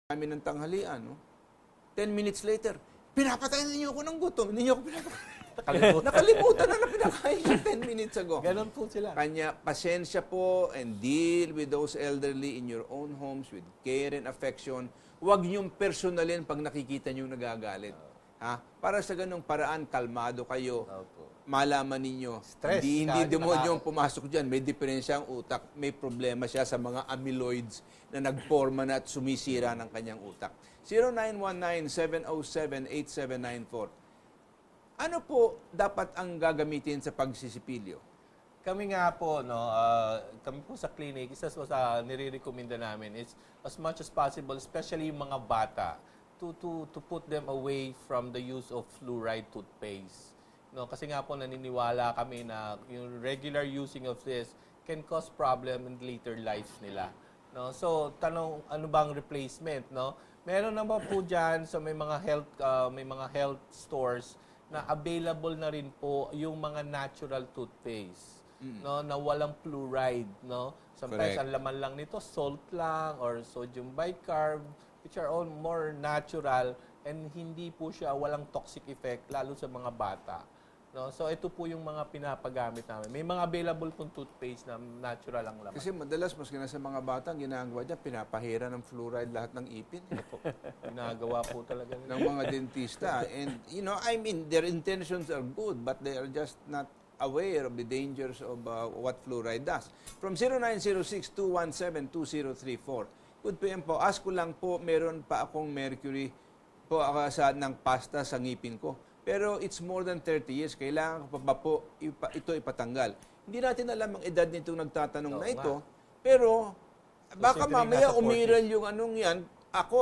namin ng tanghalian, no? 10 minutes later, pinapatayin niyo ako ng gutom. Hindi niyo ako pinapakain. Nakalimutan na pinakain niyo 10 minutes ago. Ganon po sila. Kanya, pasensya po and deal with those elderly in your own homes with care and affection. Huwag niyong personalin pag nakikita niyo nagagalit. Ha? Para sa ganung paraan, kalmado kayo. Malaman ninyo. Stress. Hindi demonyo ang pumasok dyan. May diferensya ang utak. May problema siya sa mga amyloids na nagporma na at sumisira ng kanyang utak. 0919-707-8794. Ano po dapat ang gagamitin sa pagsisipilyo? Kami nga po, no, kami po sa clinic, isa sa nire-recommenda namin is as much as possible, especially yung mga bata, to put them away from the use of fluoride toothpaste. No, kasi nga po naniniwala kami na yung regular using of this can cause problem in later lives nila. No, so tanong ano bang replacement, no? Meron naman po diyan sa may mga health stores na available na rin po yung mga natural toothpaste, no, na walang fluoride, no. Sometimes ang laman lang nito salt lang or sodium bicarb, which are all more natural and hindi po siya walang toxic effect lalo sa mga bata. No, so ito po yung mga pinapagamit namin. May mga available pong toothpaste na natural ang laman. Kasi madalas, maski na sa mga bata, ang ginagawa dyan, pinapahira ng fluoride lahat ng ipin. Ginagawa po talaga nila. Ng mga dentista. And, you know, I mean, their intentions are good, but they are just not aware of the dangers of what fluoride does. From 0906-217-2034. Good PM po. Ask ko lang po, meron pa akong mercury po ng pasta sa ngipin ko. Pero it's more than 30 years. Kailangan ko pa ba po ito ipatanggal? Hindi natin alam ang edad nitong nagtatanong na ito. Pero baka mamaya umiral yung anong yan. Ako,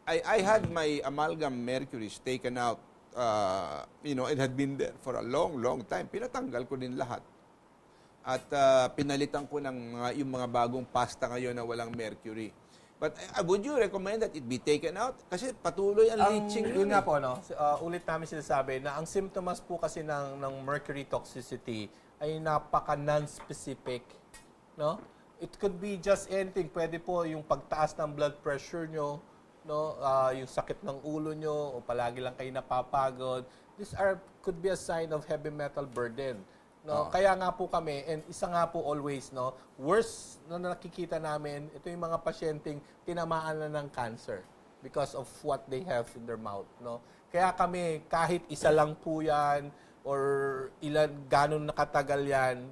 I had my amalgam mercuries taken out. You know, it had been there for a long, long time. Pinatanggal ko din lahat. At pinalitan ko ng yung mga bagong pasta ngayon na walang mercury. But would you recommend that it be taken out? Kasi patuloy ang leaching. Yun nga po, no? Ulit namin sinasabi na ang symptoms po kasi ng mercury toxicity ay napaka-non-specific. No? It could be just anything. Pwede po yung pagtaas ng blood pressure nyo, no? Yung sakit ng ulo nyo, o palagi lang kayo napapagod. These could be a sign of heavy metal burden. No, kaya nga po kami, and isa nga po always, no, worst na nakikita namin, ito yung mga pasyenteng tinamaan na ng cancer because of what they have in their mouth, no. Kaya kami, kahit isa lang po yan, or ganon nakatagal yan,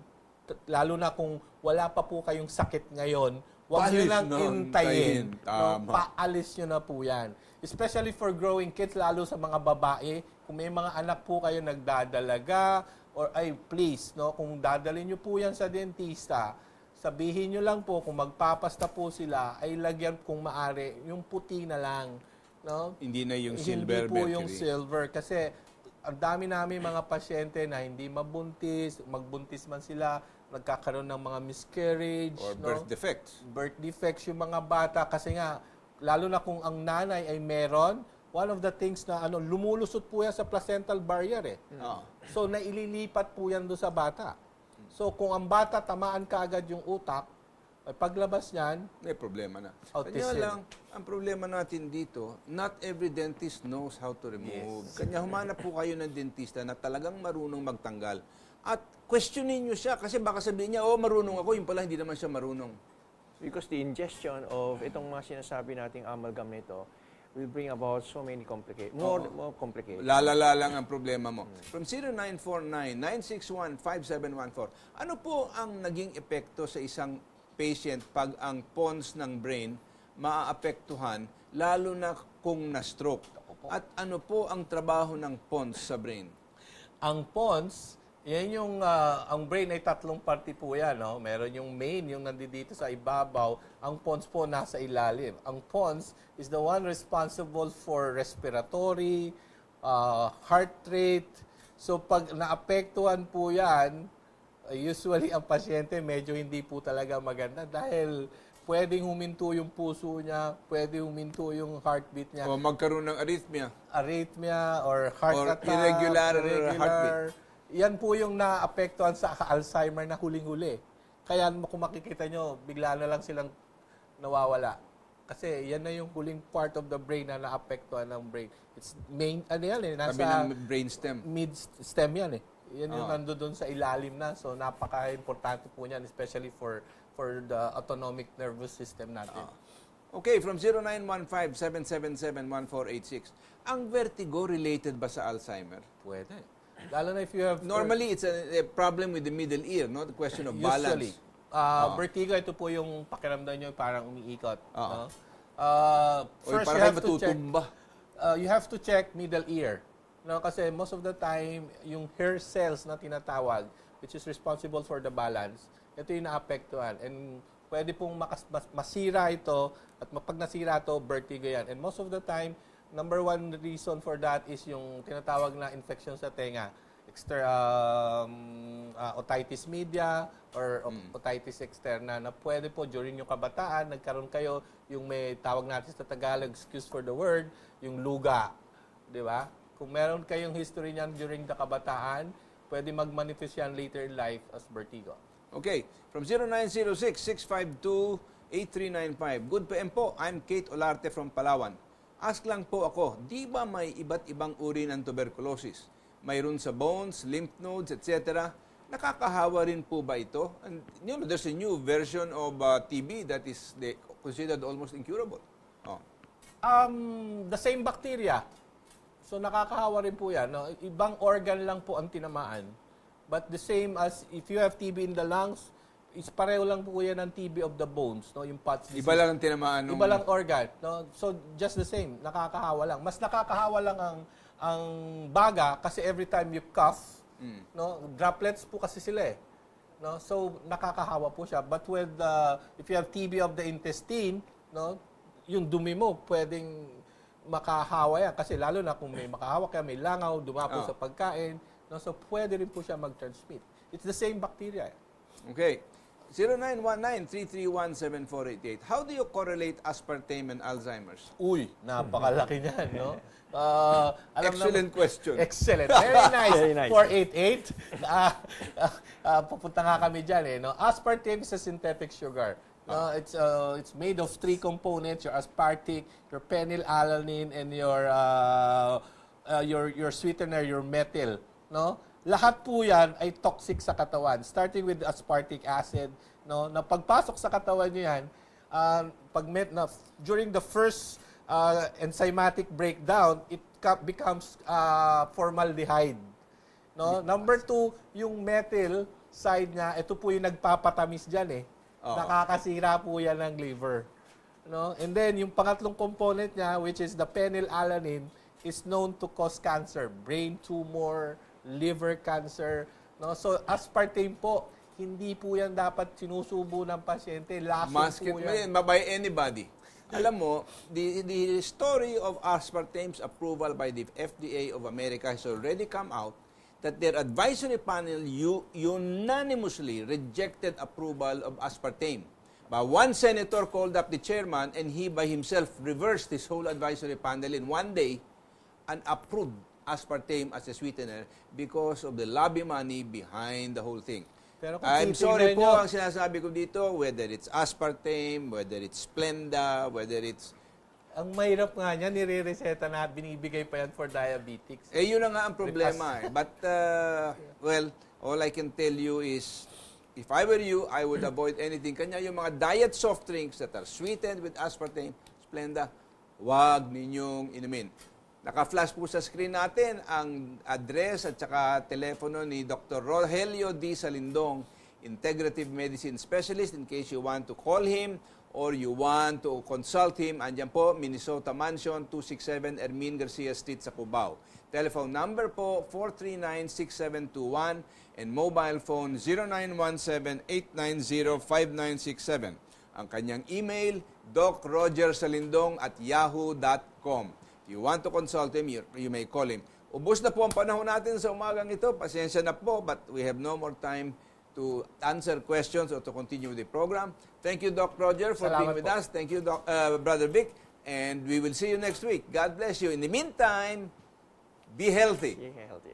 lalo na kung wala pa po kayong sakit ngayon, huwag nyo lang intayin. No, paalis nyo na po yan. Especially for growing kids, lalo sa mga babae, kung may mga anak po kayo nagdadalaga, or please, no, kung dadalhin nyo po yan sa dentista, sabihin nyo lang po, kung magpapasta po sila, ay lagyan kung maari, yung puti na lang. No? Hindi na yung silver mercury. Hindi po yung silver. Kasi ang dami namin mga pasyente na hindi mabuntis, magbuntis man sila, nagkakaroon ng mga miscarriage. Or birth defects. Birth defects yung mga bata. Kasi nga, lalo na kung ang nanay ay meron, one of the things na lumulusot po yan sa placental barrier So naililipat po yan doon sa bata. So kung ang bata tamaan kaagad yung utak, ay paglabas niyan, may problema na. Autism. Kanya lang, ang problema natin dito, not every dentist knows how to remove. Yes. Kanya humanap po kayo ng dentista na talagang marunong magtanggal. At questionin nyo siya kasi baka sabihin niya, marunong ako, yung pala hindi naman siya marunong. Because the ingestion of itong mga sinasabi nating amalgam nito will bring about so many more complications. Lalala lang ang problema mo. From 0949-961-5714, ano po ang naging epekto sa isang patient pag ang pons ng brain maaapektuhan, lalo na kung na-stroke? At ano po ang trabaho ng pons sa brain? Ang pons, yan yung, ang brain ay tatlong parte po yan, no? Meron yung main, yung nandito sa ibabaw. Ang pons po nasa ilalim. Ang pons is the one responsible for respiratory, heart rate. So, pag naapektuhan po yan, usually ang pasyente medyo hindi po talaga maganda dahil pwedeng huminto yung puso niya, pwedeng huminto yung heartbeat niya. O magkaroon ng arrhythmia. Arrhythmia or heart attack. Irregular heartbeat. Yan po yung naapektuhan sa Alzheimer na huling-huli. Kaya kung makikita nyo, bigla na lang silang nawawala. Kasi yan na yung huling part of the brain na naapektuhan ng brain. It's main, ano yan eh, Sabi nasa ng brainstem. mid-stem yan eh. Yan yung nando doon sa ilalim na. So, napaka-importante po yan, especially for the autonomic nervous system natin. Okay, from 0915-777-1486. Ang vertigo related ba sa Alzheimer? Pwede. Lalo na if you have... Normally, it's a problem with the middle ear, no? The question of Usually. balance. Vertigo, ito po yung pakiramdam nyo parang umiikot. No? O First, parang matutumba. You have to check middle ear. No? Kasi most of the time, yung hair cells na tinatawag, which is responsible for the balance, ito yung naapektuhan. And pwede pong masira ito, at pag nasira ito, vertigo yan. And most of the time, number one reason for that is yung tinatawag na infection sa tenga. Otitis media or otitis externa na pwede po during yung kabataan, nagkaroon kayo yung may tawag natin sa Tagalog, excuse for the word, yung luga. Di ba? Kung meron kayong history niyan during the kabataan, pwede mag-manifest yan later in life as vertigo. Okay, from 0906-652-8395. Good PM po, I'm Kate Olarte from Palawan. Ask lang po ako, di ba may iba't ibang uri ng tuberculosis? Mayroon sa bones, lymph nodes, etc. Nakakahawa rin po ba ito? And you know, there's a new version of TB that is considered almost incurable. The same bacteria. So nakakahawa rin po yan. No? Ibang organ lang po ang tinamaan. But the same as if you have TB in the lungs, is pareho lang po yan ng TB of the bones, no? Yung POTS disease. Iba lang ang tinamaan nung... Iba lang organ, no? So just the same, nakakahawa lang. Mas nakakahawa lang ang baga kasi every time you cough, no? Droplets po kasi sila eh. No? So nakakahawa po siya. But with if you have TB of the intestine, no? Yung dumi mo pwedeng makahawa yan kasi lalo na kung may makahawa kaya may langaw, dumapo sa pagkain, no? So pwede rin po siya mag-transmit. It's the same bacteria. Okay. 0919-331-7488. How do you correlate aspartame and Alzheimer's? Uy, napakalaki niyan, no? Excellent question. Excellent. Very nice. Very nice. 488. Pupunta nga kami dyan, eh, no? Aspartame is a synthetic sugar. No, it's made of 3 components: your aspartic, your phenylalanine, and your sweetener, your methyl. No, lahat po yan ay toxic sa katawan. Starting with aspartic acid, no, na pagpasok sa katawan niyo yan, during the first enzymatic breakdown, it becomes formaldehyde. No, number 2, yung methyl side niya, ito po yung nagpapatamis diyan eh. Nakakasira po yan ng liver. No? And then, yung pangatlong component niya, which is the phenylalanine, is known to cause cancer, brain tumor, liver cancer. No? So, aspartame po, hindi po yan dapat sinusubo ng pasyente. Lason po yan. By anybody. Alam mo, the story of aspartame's approval by the FDA of America has already come out that their advisory panel unanimously rejected approval of aspartame. But one senator called up the chairman and he by himself reversed his whole advisory panel in one day and approved aspartame as a sweetener because of the lobby money behind the whole thing. Pero I'm sorry po ang sinasabi ko dito, whether it's aspartame, whether it's Splenda, whether it's... Ang mahirap nga niya, nire-reseta na at binibigay pa yan for diabetics. Eh, yun na nga ang problema. But, well, all I can tell you is, if I were you, I would avoid anything. Kanya yung mga diet soft drinks that are sweetened with aspartame, Splenda, wag ninyong inumin. Naka-flash po sa screen natin ang address at saka telepono ni Dr. Rogelio D. Salindong, Integrative Medicine Specialist, in case you want to call him or you want to consult him. Andyan po, Minnesota Mansion, 267 Ermin Garcia Street sa Cubao. Telephone number po, 439-6721 and mobile phone 0917-890-5967. Ang kanyang email, drrogersalindong@yahoo.com. If you want to consult him, you may call him. Ubos na po ang panahon natin sa umagang ito. Pasensya na po, but we have no more time to answer questions or to continue the program. Thank you, Doc Roger, for being with us. Thank you, Brother Vic. And we will see you next week. God bless you. In the meantime, be healthy. Be healthy.